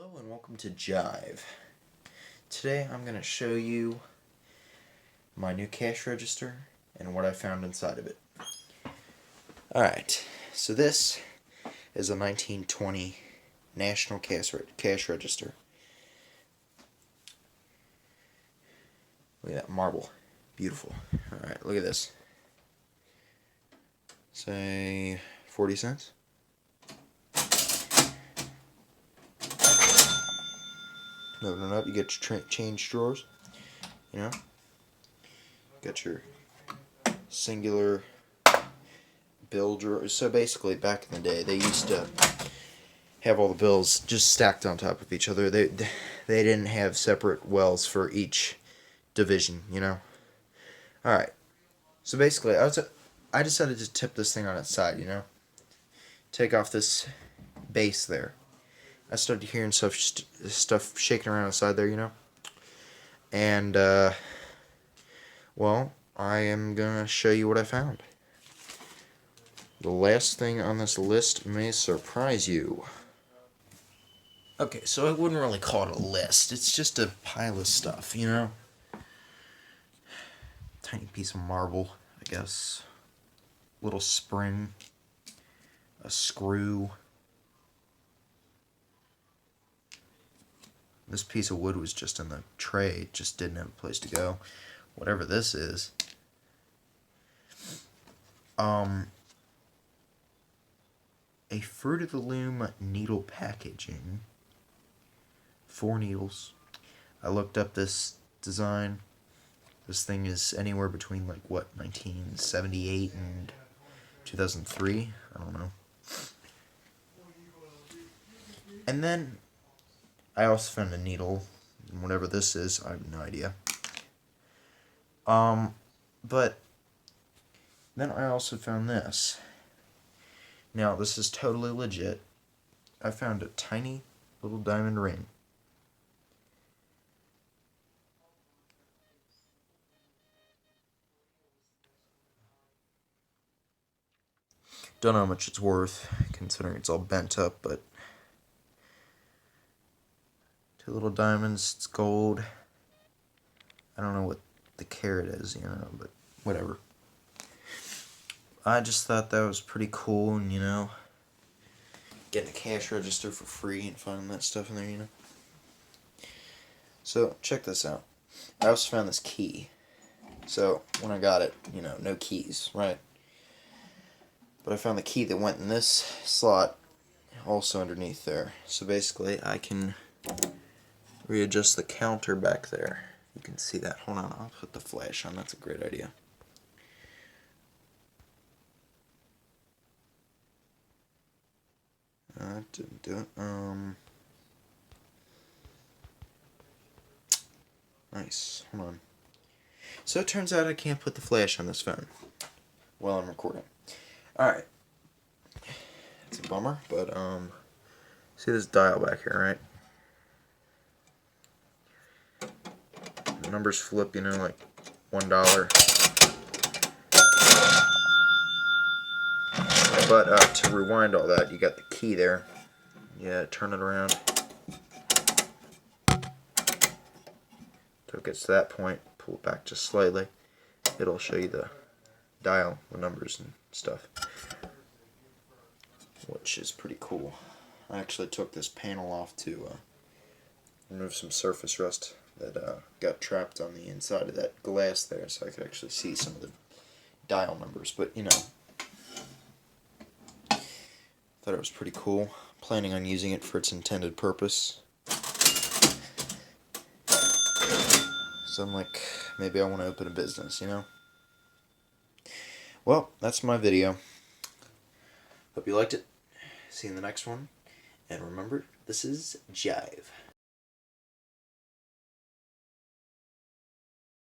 Hello and welcome to Jive. Today I'm going to show you my new cash register and what I found inside of it. Alright, so this is a 1920 National Cash Register. Look at that marble. Beautiful. Alright, look at this. Say 40 cents. Open it up, you get your change drawers, you know, got your singular bill drawers. So basically back in the day they used to have all the bills just stacked on top of each other. They didn't have separate wells for each division, you know. Alright, so basically I decided to tip this thing on its side, you know, take off this base there. I started hearing stuff shaking around inside there, you know. And, well, I am going to show you what I found. The last thing on this list may surprise you. Okay, so I wouldn't really call it a list. It's just a pile of stuff, you know. Tiny piece of marble, I guess. Little spring. A screw. This piece of wood was just in the tray. It just didn't have a place to go. Whatever this is. A Fruit of the Loom needle packaging. 4 needles. I looked up this design. This thing is anywhere between, like, what, 1978 and 2003? I don't know. And then I also found a needle, whatever this is, I have no idea. But then I also found this. Now, this is totally legit. I found a tiny little diamond ring. Don't know how much it's worth, considering it's all bent up, but 2 little diamonds, it's gold. I don't know what the carat is, you know, but whatever. I just thought that was pretty cool, and, you know, getting a cash register for free and finding that stuff in there, you know. So, check this out. I also found this key. So, when I got it, you know, no keys, right? But I found the key that went in this slot, also underneath there. So basically, I can readjust the counter back there. You can see that. Hold on, I'll put the flash on. That's a great idea. Didn't do it. Nice. Hold on. So it turns out I can't put the flash on this phone while I'm recording. Alright. It's a bummer, but, see this dial back here, right? The numbers flip, you know, like $1. But, to rewind all that, you got the key there. Yeah, turn it around. Till it gets to that point, pull it back just slightly. It'll show you the dial, the numbers and stuff, which is pretty cool. I actually took this panel off to remove some surface rust that got trapped on the inside of that glass there, so I could actually see some of the dial numbers. But, you know, thought it was pretty cool. Planning on using it for its intended purpose. So I'm like, maybe I want to open a business, you know? Well, that's my video. Hope you liked it. See you in the next one. And remember, this is Jive.